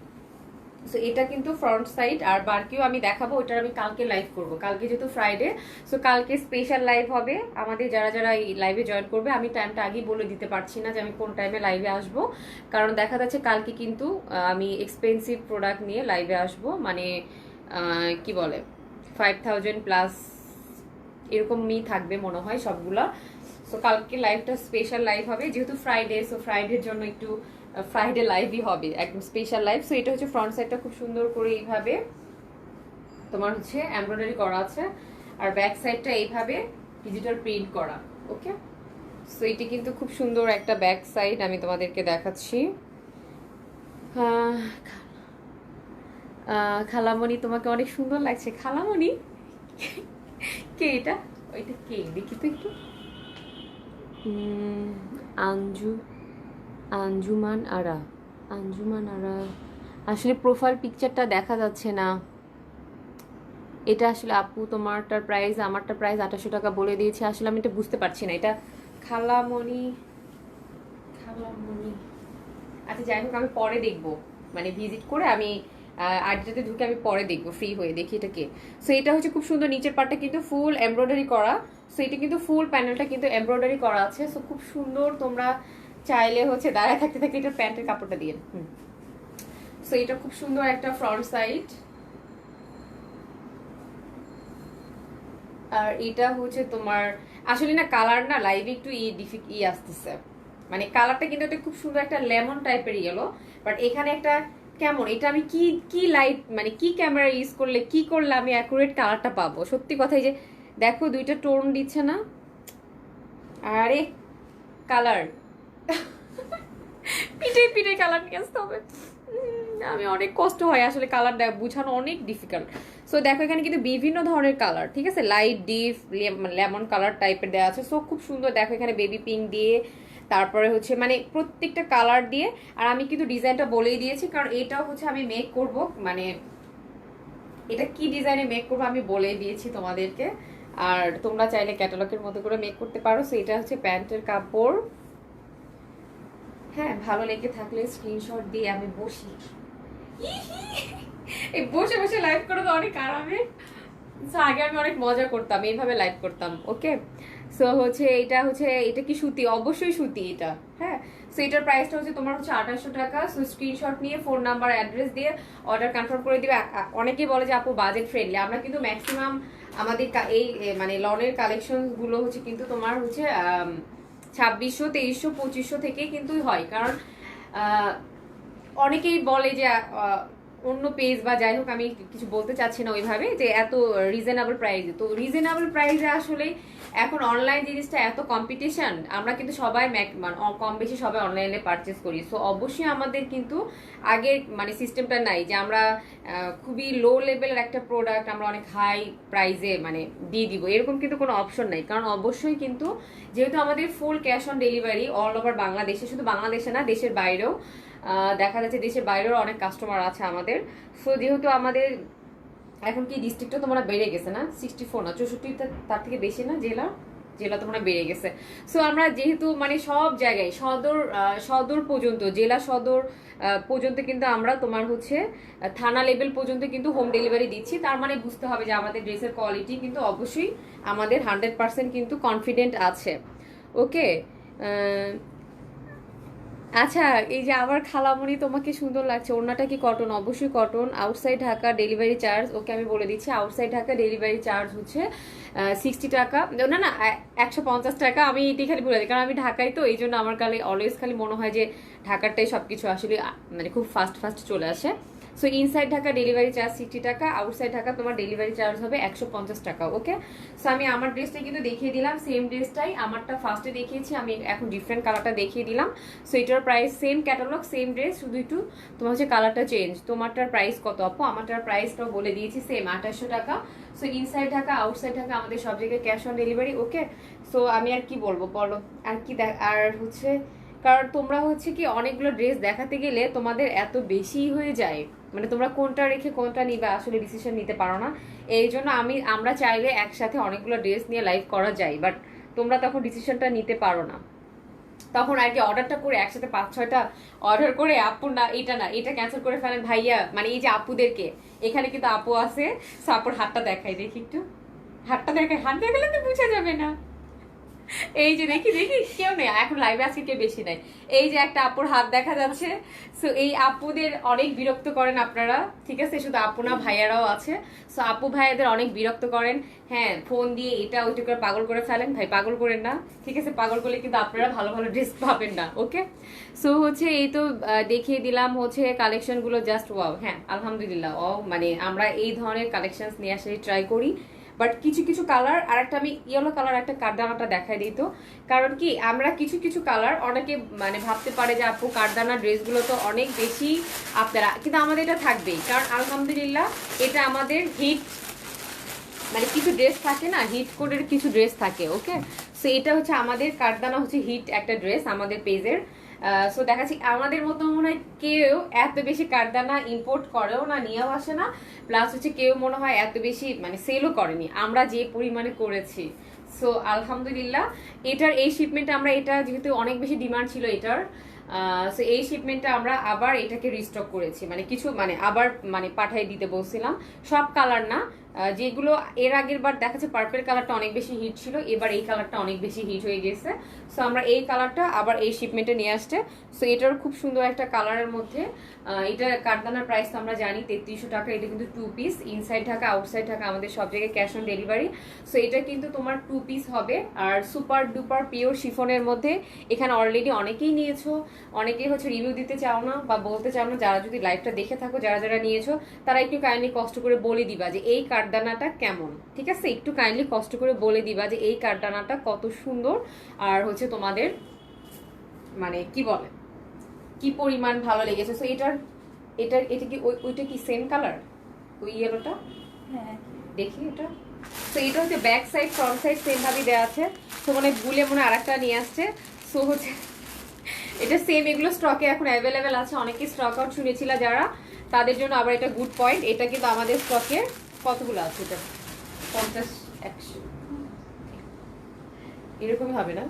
সো এটা কিন্তু ফ্রন্ট সাইড, আর বারকেও আমি দেখাবো, ওটার আমি কালকে লাইভ করব, কালকে যেহেতু ফ্রাইডে, সো কালকে স্পেশাল লাইভ হবে আমাদের। যারা যারা এই লাইভে জয়েন করবে, আমি টাইমটা আগেই বলে দিতে পারছি না যে আমি কোন টাইমে লাইভে আসব, কারণ দেখা যাচ্ছে কালকে কিন্তু আমি এক্সপেন্সিভ প্রোডাক্ট নিয়ে লাইভে আসব, মানে কি বলে 5000 প্লাস এরকমই থাকবে মনে হয় সবগুলা। সো কালকে লাইভটা স্পেশাল লাইভ হবে, যেহেতু ফ্রাইডে, সো ফ্রাইডের জন্য একটু ফ্রাইডে লাইভই হবে, একদম স্পেশাল লাইভ। সো এটা হচ্ছে ফ্রন্ট সাইডটা খুব সুন্দর করে এইভাবে তোমার হচ্ছে এমব্রয়ডারি করা আছে, আর ব্যাক সাইডটা এইভাবে ডিজিটাল প্রিন্ট করা, ওকে। সো এটা কিন্তু খুব সুন্দর একটা ব্যাক সাইড, আমি তোমাদেরকে দেখাচ্ছি। খালামণি তোমাকে অনেক সুন্দর লাগছে, খালামণি কে এটা? ওইটা কে দেখি তো একটু, আঞ্জুমান আরা, আঞ্জুমান আরা, আসলে প্রোফাইল পিকচারটা দেখা যাচ্ছে না। এটা আসলে আপু তোমারটার প্রাইস, আমারটা প্রাইস 2800 টাকা বলে দিয়েছে, আসলে আমি এটা বুঝতে পারছি না, এটা খালামণি, খালামণি, আচ্ছা যাই হোক, আমি পরে দেখবো, মানে ভিজিট করে আমি আইডিটাতে ঢুকে আমি পরে দেখবো ফ্রি হয়ে, দেখি এটা কে। সো এটা হচ্ছে খুব সুন্দর, নিচের পার্টটা কিন্তু ফুল এমব্রয়ডারি করা, সো এটা কিন্তু ফুল প্যানেলটা কিন্তু এমব্রয়ডারি করা আছে, সো খুব সুন্দর। তোমরা চাইলে হচ্ছে দাঁড়ায় থাকতে থাকতে এটার প্যান্টের কাপড়টা দিয়ে, সো এটা খুব সুন্দর একটা ফ্রন্ট সাইড। আর এটা হচ্ছে তোমার আসলে না কালার না লাইভে একটু আসতেছে, মানে কালারটা কিন্তু এটা খুব সুন্দর একটা লেমন টাইপের ইয়েলো, বাট এখানে একটা কেমন, এটা আমি কি কি লাইট মানে কি ক্যামেরা ইউজ করলে কি করলে আমি অ্যাকুরেট কালারটা পাবো, সত্যি কথাই যে দেখো দুইটা টোন দিচ্ছে না, আরে কালার পিঠে পিঠে কালার নিয়ে আসতে হবে, আমি অনেক কষ্ট হয় আসলে কালার বুঝানো অনেক ডিফিকাল্ট। সো দেখো এখানে কিন্তু বিভিন্ন ধরনের কালার, ঠিক আছে, লাইট ডিপ লেমন কালার টাইপের দেওয়া আছে, সো খুব সুন্দর। দেখো এখানে বেবি পিঙ্ক দিয়ে, তারপরে হচ্ছে মানে প্রত্যেকটা কালার দিয়ে, আর আমি কিন্তু ডিজাইনটা বলেই দিয়েছি, কারণ এটাও হচ্ছে আমি মেক করব, মানে এটা কি ডিজাইনে মেক করবো আমি বলে দিয়েছি তোমাদেরকে। আর তোমরা চাইলে ক্যাটালগের মতো করে মেক করতে পারো। সো এটা হচ্ছে প্যান্টের কাপড়। হ্যাঁ, ভালো লেগে থাকলে স্ক্রিনশট দিয়ে আমি বসি, এই বসে বসে লাইভ করে তো অনেক আরামে। সো আগে আমি অনেক মজা করতাম, এইভাবে লাইভ করতাম। ওকে, সো হচ্ছে এটা কি সুতি? অবশ্যই সুতি এটা। হ্যাঁ, সো এটার প্রাইসটা হচ্ছে তোমার হচ্ছে 2800 টাকা। সো স্ক্রিনশট নিয়ে ফোন নাম্বার অ্যাড্রেস দিয়ে অর্ডার কনফার্ম করে দিবে। অনেকেই বলে যে আপু বাজেট ফ্রেন্ডলি, আমরা কিন্তু ম্যাক্সিমাম আমাদের এই মানে লনের কালেকশন গুলো হচ্ছে কিন্তু তোমার হচ্ছে 2600, 2300, 2500 থেকে কিন্তু হয়। কারণ অনেকেই বলে যে অন্য পেজ বা যাই হোক, আমি কিছু বলতে চাচ্ছি না ওইভাবে, যে এত রিজনেবল প্রাইসে। তো রিজনেবল প্রাইসে আসলে এখন অনলাইন জিনিসটা এত কম্পিটিশন, আমরা কিন্তু সবাই কম বেশি সবাই অনলাইনে পারচেস করি। সো অবশ্যই আমাদের কিন্তু আগের মানে সিস্টেমটা নাই যে আমরা খুবই লো লেভেলের একটা প্রোডাক্ট আমরা অনেক হাই প্রাইসে মানে দিয়ে দিব, এরকম কিন্তু কোনো অপশন নাই। কারণ অবশ্যই কিন্তু যেহেতু আমাদের full cash on delivery all over বাংলাদেশে, শুধু বাংলাদেশে না দেশের বাইরেও, দেখা যাচ্ছে দেশের বাইরেও অনেক কাস্টমার আছে আমাদের। সো যেহেতু আমাদের এখন কি ডিস্ট্রিক্টটা তোমরা বেড়ে গেছে না, 64 না 64, তার থেকে বেশি না জেলা তোমরা বেড়ে গেছে। সো আমরা যেহেতু মানে সব জায়গায় সদর পর্যন্ত, জেলা সদর পর্যন্ত কিন্তু আমরা তোমার হচ্ছে থানা লেভেল পর্যন্ত কিন্তু হোম ডেলিভারি দিচ্ছি। তার মানে বুঝতে হবে যে আমাদের ড্রেসের কোয়ালিটি কিন্তু অবশ্যই আমাদের 100% কিন্তু কনফিডেন্ট আছে। ওকে, আচ্ছা, এই যে আবার খালামণি তোমাকে সুন্দর লাগছে, ওড়নাটা কি কটন? অবশ্যই cotton. Outside Dhaka delivery charge, okay আমি বলে দিচ্ছি, আউটসাইড ঢাকা ডেলিভারি চার্জ হচ্ছে 60 টাকা, না 150 টাকা। আমি এটি খালি বলে দিই কারণ আমি ঢাকায়, তো এই জন্য আমার অলওয়েজ খালি মনে হয় যে ঢাকারটাই সবকিছু আসলে মানে খুব ফাস্ট চলে আসে। So inside Dhaka delivery charge 60 টাকা, আউটসাইড ঢাকা তোমার ডেলিভারি চার্জ হবে 150 টাকা। ওকে, সো আমি আমার ড্রেসটা কিন্তু দেখিয়ে দিলাম, সেম ড্রেসটাই আমারটা ফার্স্টে দেখিয়েছি, আমি এখন ডিফারেন্ট কালারটা দেখিয়ে দিলাম। সো এটার price same catalogue same dress, শুধু একটু তোমার হচ্ছে কালারটা চেঞ্জ। তোমারটার প্রাইস কত আপু? আমারটার প্রাইসটাও বলে দিয়েছি, সেম 2800 টাকা। So inside Dhaka outside Dhaka আমাদের সব জায়গায় cash on delivery. Okay, so আমি আর কি বলবো বলো, আর কি আর হচ্ছে, কারণ তোমরা হচ্ছে কি অনেকগুলো ড্রেস দেখাতে গেলে তোমাদের এত বেশি হয়ে যায়, মানে তোমরা কোনটা রেখে কোনটা নিবে আসলে ডিসিশন নিতে পারো না। এই জন্য আমরা চাইলে একসাথে অনেকগুলো ড্রেস নিয়ে লাইভ করা যায়, বাট তোমরা তখন ডিসিশনটা নিতে পারো না। তখন আর কি অর্ডারটা করে একসাথে 5-6টা অর্ডার করে আপু না এটা ক্যান্সেল করে ফেলেন ভাইয়া। মানে এই যে আপুদেরকে, এখানে কিন্তু আপু আছে, সো আপুর হাতটা দেখাই, দেখি একটু হাতটা দেখাই, হাত দেখালে তো বুঝা যাবে না। এই যে দেখি কেউ নেই এখন লাইভে, আজকে কেউ বেশি নাই। এই যে একটা আপুর হাত দেখা যাচ্ছে। সো এই আপুদের অনেক বিরক্ত করেন আপনারা, ঠিক আছে? শুধু আপু না, ভাইয়ারাও আছে। সো আপু ভাইয়াদের অনেক বিরক্ত করেন, হ্যাঁ, ফোন দিয়ে এটা ওইটা করে পাগল করে ফেলেন। ভাই পাগল করেন না, ঠিক আছে? পাগল করলে কিন্তু আপনারা ভালো ভালো ড্রেস পাবেন না। ওকে, সো হচ্ছে এই তো দেখিয়ে দিলাম হচ্ছে কালেকশন গুলো, জাস্ট ওয়াও। হ্যাঁ, আলহামদুলিল্লাহ, মানে আমরা এই ধরনের কালেকশন নিয়ে আসলে ট্রাই করি। বাট কিছু কালার, আর একটা আমি ইয়েলো কালার একটা কারদানাটা দেখাই দিই। তো কারণ কি আমরা কিছু কালার, অনেকে মানে ভাবতে পারে যে আপু কারদানা ড্রেসগুলো তো অনেক বেশি আপনারা, কিন্তু আমাদের এটা থাকবেই, কারণ আলহামদুলিল্লাহ এটা আমাদের হিট, মানে কিছু ড্রেস থাকে না, হিট কোডের কিছু ড্রেস থাকে। ওকে, সো এটা হচ্ছে আমাদের কারদানা হচ্ছে হিট একটা ড্রেস আমাদের পেজের। সো দেখাচ্ছি আমাদের মতো মনে হয় কেউ এত বেশি কারদানা ইম্পোর্ট করেও না, নিয়েও আসে না, প্লাস হচ্ছে কেউ মনে হয় এত বেশি মানে সেলও করেনি, আমরা যে পরিমাণে করেছি। সো আলহামদুলিল্লাহ এটার এই শিপমেন্টে আমরা, এটা যেহেতু অনেক বেশি ডিমান্ড ছিল এটার, সো এই শিপমেন্টে আমরা আবার এটাকে রিস্টক করেছি, মানে কিছু মানে আবার মানে পাঠাই দিতে বলছিলাম। সব কালার না, যেগুলো এর আগের বার দেখাচ্ছে পার্পল কালারটা অনেক বেশি হিট ছিল, এবার এই কালারটা অনেক বেশি হিট হয়ে গেছে। সো আমরা এই কালারটা আবার এই শিপমেন্টে নিয়ে আসছে। সো এটার খুব সুন্দর একটা কালারের মধ্যে, এটা কারদানার প্রাইস তো আমরা জানি 3300 টাকা। এটা কিন্তু 2 piece, inside Dhaka outside Dhaka আমাদের সব জায়গায় ক্যাশ অন ডেলিভারি। সো এটা কিন্তু তোমার 2 পিস হবে, আর সুপার ডুপার পিওর শিফনের মধ্যে। এখানে অলরেডি অনেকেই নিয়েছো, অনেকেই হচ্ছে রিভিউ দিতে চাও না বা বলতে চাও না। যারা যদি লাইভটা দেখে থাকো, যারা নিয়েছো, তারা একটু কাইন্ডলি কষ্ট করে বলে দিবা যে এই কারদানাটা কেমন, ঠিক আছে? একটু কাইন্ডলি কষ্ট করে বলে দিবা যে এই কারদানাটা কত সুন্দর, আর হচ্ছে তোমাদের মানে কি বলে কি পরিমাণ ভালো লেগেছে। সো এটা কি ওইটা কি সেম কালার, ওই ইয়েলোটা? হ্যাঁ, দেখি এটা। সো এটা হচ্ছে back side front side same ভাবে দেওয়া আছে। তো মানে ভুলে মনে আরেকটা নিয়ে আসছে। সো হচ্ছে এটা সেম, এগুলো স্টকে এখন অ্যাভেলেবেল আছে। অনেকে স্টক আউট শুনেছিল যারা, তাদের জন্য আবার এটা গুড পয়েন্ট। এটা কিন্তু আমাদের স্টকে কতগুলো আছে, এটা 50 100 এরকমই হবে না?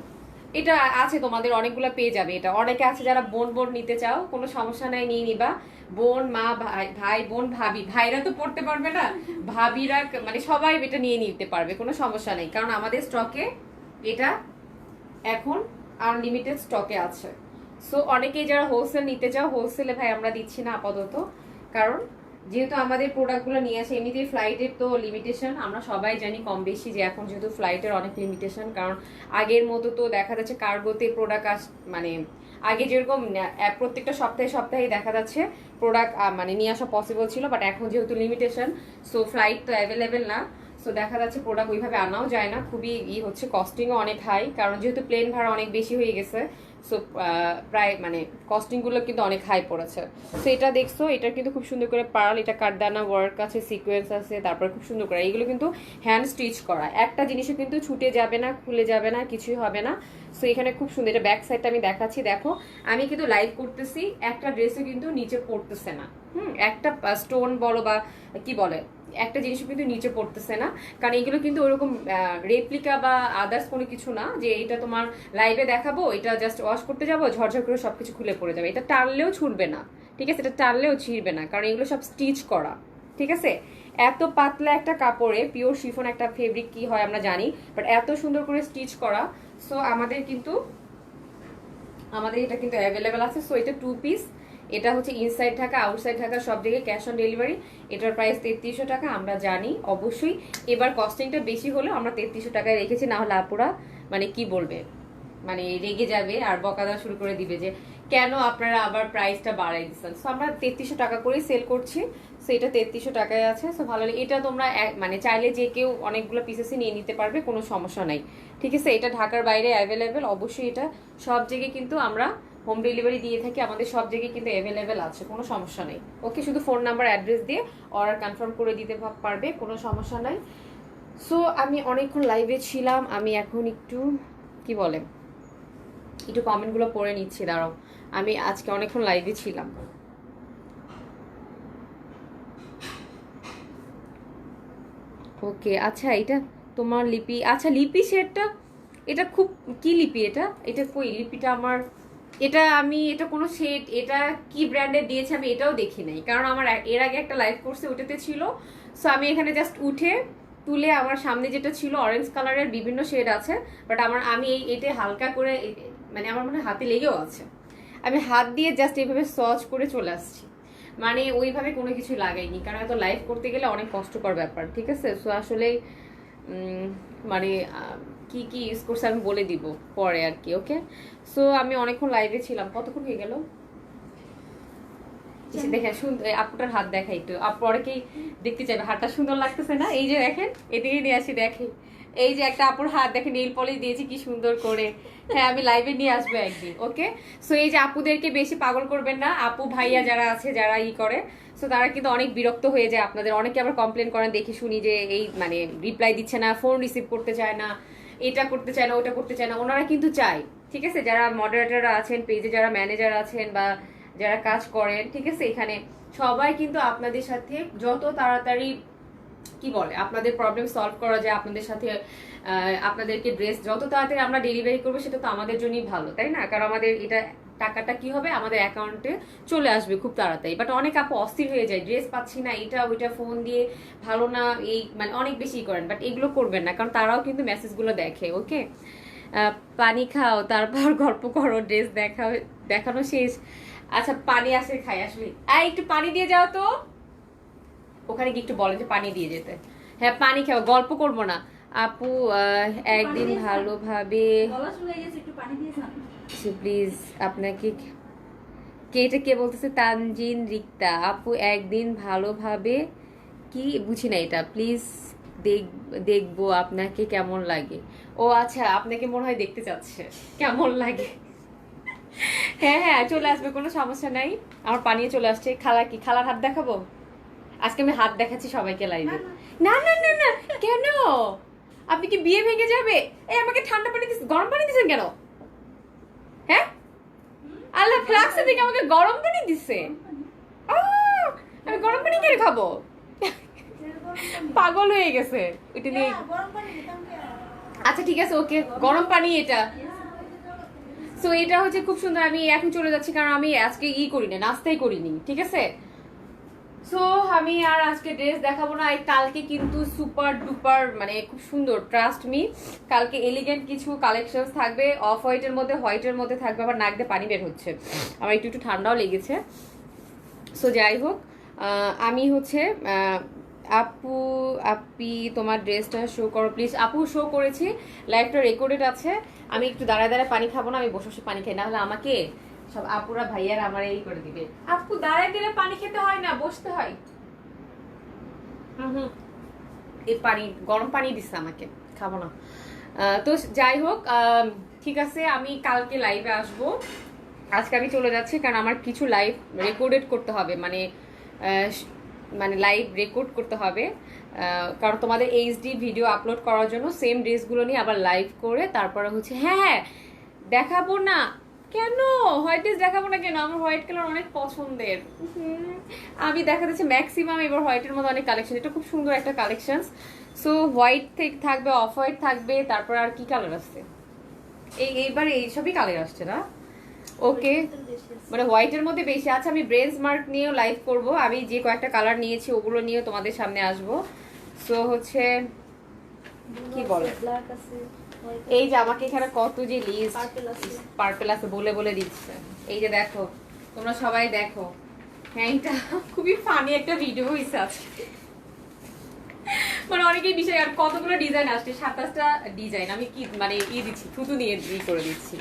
এটা আছে তোমাদের অনেকগুলো পেয়ে যাবে। এটা অনেকে আছে যারা বোন বোন নিতে চাও, কোনো সমস্যা নাই, নিয়ে নিবা। বোন, মা, ভাই, ভাই বোন, ভাবি, ভাইরা তো পড়তে পারবে না, ভাবিরা মানে সবাই এটা নিয়ে নিতে পারবে, কোনো সমস্যা নেই, কারণ আমাদের স্টকে এটা এখন আনলিমিটেড স্টকে আছে। সো অনেকেই যারা হোলসেল নিতে চাও, হোলসেলে ভাই আমরা দিচ্ছি না আপাতত, কারণ যেহেতু আমাদের প্রোডাক্টগুলো নিয়ে আসে, এমনিতেই ফ্লাইটের তো লিমিটেশন আমরা সবাই জানি কম বেশি, যে এখন যেহেতু ফ্লাইটের অনেক লিমিটেশন, কারণ আগের মতো তো দেখা যাচ্ছে কার্গোতে প্রোডাক্ট মানে আগে যেরকম প্রত্যেকটা সপ্তাহে সপ্তাহে দেখা যাচ্ছে প্রোডাক্ট মানে নিয়ে আসা পসিবল ছিল, বাট এখন যেহেতু লিমিটেশন, সো ফ্লাইট তো অ্যাভেলেবেল না, সো দেখা যাচ্ছে প্রোডাক্ট ওইভাবে আনাও যায় না, খুবই হচ্ছে, কস্টিংও অনেক হাই, কারণ যেহেতু প্লেন ভাড়া অনেক বেশি হয়ে গেছে, সো প্রায় মানে কস্টিংগুলো কিন্তু অনেক হাই পড়েছে। সো এটা দেখছো, এটা কিন্তু খুব সুন্দর করে পার্ল, এটা কারদানা ওয়ার্ক আছে, সিকোয়েন্স আছে, তারপরে খুব সুন্দর করে এগুলো কিন্তু হ্যান্ড স্টিচ করা, একটা জিনিসও কিন্তু ছুটে যাবে না, খুলে যাবে না, কিছুই হবে না। সো এখানে খুব সুন্দর, এটা ব্যাক সাইডটা আমি দেখাচ্ছি, দেখো আমি কিন্তু লাইভ করতেছি, একটা ড্রেসও কিন্তু নিচে পড়তেছে না, একটা স্টোন বলো বা কি বলে, একটা জিনিসও কিন্তু নিচে পড়তেছে না, কারণ এগুলো কিন্তু ওরকম রেপ্লিকা বা আদার্স কোনো কিছু না যে এটা তোমার লাইভে দেখাবো, এটা জাস্ট ওয়াশ করতে যাবো ঝরঝর করে সবকিছু খুলে পড়ে যাবে, এটা টানলেও ছুটবে না, ঠিক আছে, এটা টানলেও ছিঁড়বে না, কারণ এগুলো সব স্টিচ করা, ঠিক আছে। এত পাতলা একটা কাপড়ে, পিওর শিফন একটা ফেব্রিক কি হয় আমরা জানি, বাট এত সুন্দর করে স্টিচ করা। সো আমাদের এটা কিন্তু অ্যাভেলেবেল আছে। সো এটা 2 পিস, এটা হচ্ছে ইনসাইড ঢাকা, আউটসাইড ঢাকা সব জায়গায় ক্যাশ অন ডেলিভারি। এটার প্রাইস 3300 টাকা, আমরা জানি অবশ্যই এবার কস্টিংটা বেশি হলেও আমরা 3300 টাকায় রেখেছি, না হলে আপুরা মানে কি বলবে, মানে রেগে যাবে আর বকা দেওয়া শুরু করে দিবে যে কেন আপনারা আবার প্রাইসটা বাড়াই দিচ্ছেন। সো আমরা 3300 টাকা করেই সেল করছি। সো এটা 3300 টাকায় আছে। সো ভালো, এটা তোমরা মানে চাইলে যে কেউ অনেকগুলো পিসেসই নিয়ে নিতে পারবে, কোনো সমস্যা নাই, ঠিক আছে। এটা ঢাকার বাইরে অ্যাভেলেবেল, অবশ্যই এটা সব জায়গায় কিন্তু আমরা হোম ডেলিভারি দিয়ে থাকি, আমাদের সব জায়গায় কিন্তু অ্যাভেলেবেল আছে, কোনো সমস্যা নেই। ওকে, শুধু ফোন নাম্বার অ্যাড্রেস দিয়ে অর্ডার কনফার্ম করে দিতে পারবে, কোনো সমস্যা নাই। সো আমি অনেকক্ষণ লাইভে ছিলাম, আমি এখন একটু কি বলে একটু কমেন্টগুলো পড়ে নিচ্ছি, দাঁড়াও, আমি আজকে অনেকক্ষণ লাইভে ছিলাম। ওকে, আচ্ছা এটা তোমার লিপি, আচ্ছা লিপি শেডটা, এটা খুব কি লিপি, এটা এটা কই লিপিটা আমার, এটা কোনো শেড, এটা কি ব্র্যান্ডের দিয়েছে আমি এটাও দেখি নাই, কারণ আমার এর আগে একটা লাইভ করছে ওটাতে ছিল। সো আমি এখানে জাস্ট উঠে তুলে আমার সামনে যেটা ছিল অরেঞ্জ কালারের বিভিন্ন শেড আছে, বাট আমি এটা হালকা করে মানে আমার মনে হয় হাতে লেগেও আছে, আমি হাত দিয়ে জাস্ট এইভাবে সচ করে চলে আসছি, মানে ওইভাবে কোনো কিছু লাগাইনি, কারণ এত লাইভ করতে গেলে অনেক কষ্টকর ব্যাপার, ঠিক আছে। সো আসলে মানে কি কি ইউজ করছে আমি বলে দিব পরে আর কি, ওকে। সো আমি অনেকক্ষণ লাইভে ছিলাম, কতক্ষণ হয়ে গেল দেখেন, আপুটার হাত দেখা একটু, আপু অনেকেই দেখতে চাইবে হাতটা সুন্দর লাগতেছে না, এই যে দেখেন, এদিকে নিয়ে আসি, দেখেন এই যে একটা আপুর হাত দেখেন, নেইল পলিশ দিয়েছি কি সুন্দর করে, হ্যাঁ আমি লাইভে নিয়ে আসবো একদিন, ওকে। সো এই যে আপুদেরকে বেশি পাগল করবেন না, আপু ভাইয়া যারা আছে যারা করে, সো তারা কিন্তু অনেক বিরক্ত হয়ে যায় আপনাদের, অনেকে আবার কমপ্লেন করেন দেখি শুনি যে এই মানে রিপ্লাই দিচ্ছে না, ফোন রিসিভ করতে চায় না, এটা করতে চায় না, ওটা করতে চায় না, ওনারা কিন্তু চায়, ঠিক আছে, যারা মডারেটররা আছেন পেজে, যারা ম্যানেজার আছেন বা যারা কাজ করেন, ঠিক আছে, এখানে সবাই কিন্তু আপনাদের সাথে যত তাড়াতাড়ি কি বলে আপনাদের প্রবলেম সলভ করা যায়, আপনাদের সাথে আপনাদেরকে ড্রেস যত তাড়াতাড়ি আমরা ডেলিভারি করবো সেটা তো আমাদের জন্যই ভালো, তাই না, কারণ আমাদের এটা টাকাটা কি হবে আমাদের অ্যাকাউন্টে চলে আসবে খুব তাড়াতাড়ি। বাট অনেক আপু অস্থির হয়ে যায়, ড্রেস পাচ্ছি না, এটা ওইটা ফোন দিয়ে ভালো না, এই মানে অনেক বেশি করেন, বাট এগুলো করবেন না, কারণ তারাও কিন্তু মেসেজগুলো দেখে, ওকে। পানি খাও, তারপর গল্প করো, ড্রেস দেখানো শেষ, আচ্ছা পানি আসে খাই আসলে, একটু পানি দিয়ে যাও তো, ওখানে গিয়ে একটু বলেন যে পানি দিয়ে যেতে, হ্যাঁ পানি খাও, গল্প করবো না আপু, একদিন ভালোভাবে প্লিজ, আপনাকে কে, এটা কে বলতেছে, তানজিন রিক্তা আপু, একদিন ভালোভাবে কি বুঝি না এটা, প্লিজ দেখবো আপনাকে কেমন লাগে, ও আচ্ছা আপনাকে মনে হয় দেখতে চাচ্ছে কেমন লাগে, হ্যাঁ হ্যাঁ চলে আসবে, কোনো সমস্যা নাই, আমার পানিয়ে চলে আসছে। খালার হাত দেখাবো, আজকে আমি হাত দেখাচ্ছি সবাইকে লাইভে, না না না না, কেন আপনি কি বিয়ে ভেঙে যাবে, এই আমাকে ঠান্ডা পানি দিচ্ছেন, গরম পানি দিচ্ছেন কেন, হ্যাঁ আল্লাহ ফ্লাক্সে থেকে আমাকে গরম পানি দিচ্ছে, আমি গরম পানি কেন খাবো, পাগল হয়ে গেছে ওইটা নিয়ে, আচ্ছা ঠিক আছে, ওকে, গরম পানি এটা। সো এটা হচ্ছে খুব সুন্দর। আমি এখন চলে যাচ্ছি কারণ আমি আজকে করি না, নাস্তাই করিনি, ঠিক আছে? সো আমি আর আজকে ড্রেস দেখাবো না। কালকে কিন্তু সুপার ডুপার মানে খুব সুন্দর, ট্রাস্ট মি। কালকে এলিগেন্ট কিছু কালেকশন থাকবে, অফ হোয়াইটের মধ্যে থাকবে। আবার নাক দিয়ে পানি বের হচ্ছে, আমার একটু একটু ঠান্ডাও লেগেছে। সো যাই হোক, আমি হচ্ছে আপু আপি তোমার ড্রেসটা শো করো প্লিজ। আপু শো করেছি, লাইভটা রেকর্ডেড আছে। আমি একটু দাঁড়ায় দাঁড়ায় পানি খাবো না, আমি বসে বসে পানি খাই, না হলে আমাকে সব আপুরা ভাইয়ারা আমার এই করে দিবে। আপু দাঁড়ায় দিলে পানি খেতে হয় না, বসতে হয়। হুম, এই পানি গরম পানি দিচ্ছে আমাকে, খাবো না। তো যাই হোক, ঠিক আছে, আমি কালকে লাইভে আসবো। আজকে আমি চলে যাচ্ছি কারণ আমার কিছু লাইভ রেকর্ডেড করতে হবে, মানে মানে লাইভ রেকর্ড করতে হবে। কারণ তোমাদের এইচডি ভিডিও আপলোড করার জন্য সেম ড্রেসগুলো নিয়ে আবার লাইভ করে তারপরে হচ্ছে, হ্যাঁ হ্যাঁ দেখাবো না কেন, হোয়াইট ড্রেস দেখাবো না কেন, আমার হোয়াইট কালার অনেক পছন্দের। আমি দেখা যাচ্ছে ম্যাক্সিমাম এবার হোয়াইটের মধ্যে অনেক কালেকশন, এটা খুব সুন্দর একটা কালেকশন। সো হোয়াইট থেকে থাকবে, অফ হোয়াইট থাকবে, তারপর আর কি কালার আসছে, এইবার এইসবই কালার আসছে না? ওকে, মানে হোয়াইটের মধ্যে বেশি। আচ্ছা আমি ব্রেন্স মার্ক নিয়েও লাইভ করব, আমি যে কয়েকটা কালার নিয়েছি ওগুলো নিয়েও তোমাদের সামনে আসবো। সো হচ্ছে কি বলে, এই যে আমাকে এখানে কত যে লিস্ট পার্পল আছে বলে বলে দিচ্ছে। এই যে দেখো, তোমরা সবাই দেখো। হ্যাঁ এটা খুবই ফানি একটা ভিডিও হয়েছে আজকে, মানে অনেকেই বিষয়। আর কতগুলো ডিজাইন আসছে, 27টা ডিজাইন। আমি কি মানে দিচ্ছি, থুতু নিয়ে করে দিচ্ছি।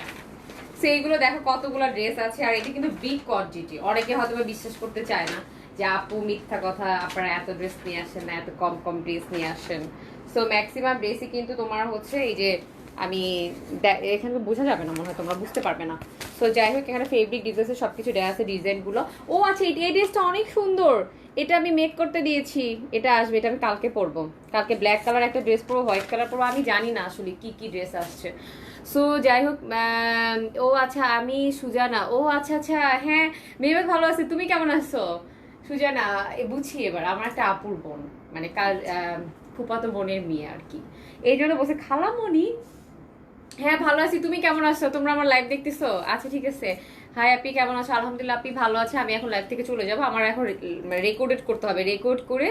সেইগুলো দেখো কতগুলো ড্রেস আছে, আর এটা কিন্তু বিগ কোয়ান্টিটি। অনেকে হয়তো বিশ্বাস করতে চায় না যে আপু মিথ্যা কথা, আপনারা এত ড্রেস নিয়ে আসেন না, এত কম কম ড্রেস নিয়ে আসেন। সো ম্যাক্সিমাম ড্রেসই কিন্তু তোমার হচ্ছে এই যে আমি এখানে বোঝা যাবে না মনে হয়, তোমরা বুঝতে পারবে না। সো যাই হোক, এখানে ফেব্রিক ডিজাইন সবকিছু দেওয়া আছে, ডিজাইনগুলো। ও আচ্ছা, এই ড্রেসটা অনেক সুন্দর, এটা আমি মেক করতে দিয়েছি, এটা আসবে, এটা আমি কালকে পরবো। কালকে ব্ল্যাক কালার একটা ড্রেস পরবো, হোয়াইট কালার পরবো, আমি জানি না আসলে কি কি ড্রেস আসছে। সো যাই হোক, ও আচ্ছা আমি সুজানা, ও আচ্ছা আচ্ছা, হ্যাঁ মেহমেদ ভালো আছে, তুমি কেমন আছো? সুজানা বুঝছি এবার, আমার একটা আপুর বোন, মানে কাল ফুপাতো বোনের মেয়ে আর কি, এই জন্য বলছে খালামণি। হ্যাঁ ভালো আছি, তুমি কেমন আছো? তোমরা আমার লাইভ দেখতেছো? আচ্ছা ঠিক আছে। হাই আপি, কেমন আছো? আলহামদুলিল্লাহ আপি ভালো আছে। আমি এখন লাইভ থেকে চলে যাবো, আমার এখন রেকর্ডেড করতে হবে, রেকর্ড করে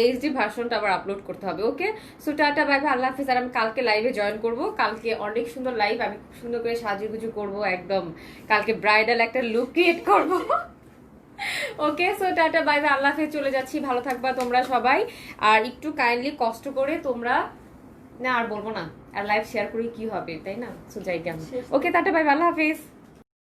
এইচডি ভার্সনটা আবার আপলোড করতে হবে। ওকে, সো টাটা বাই বাই, আল্লাহ হাফিজ। আর আমি কালকে লাইভে জয়েন করব, কালকে অনেক সুন্দর লাইভ, আমি খুব সুন্দর করে সাজুগুজু করবো একদম, কালকে ব্রাইডাল একটা লুক ক্রিয়েট করব। ওকে, সো টাটা বাই বাই, আল্লাহ হাফিজ, চলে যাচ্ছি, ভালো থাকবা তোমরা সবাই। আর একটু কাইন্ডলি কষ্ট করে তোমরা, না আর বলবো না, আর লাইভ শেয়ার করে কি হবে তাই না? সো যাই, ওকে টাটা বাই বাই, আল্লাহ হাফিজ।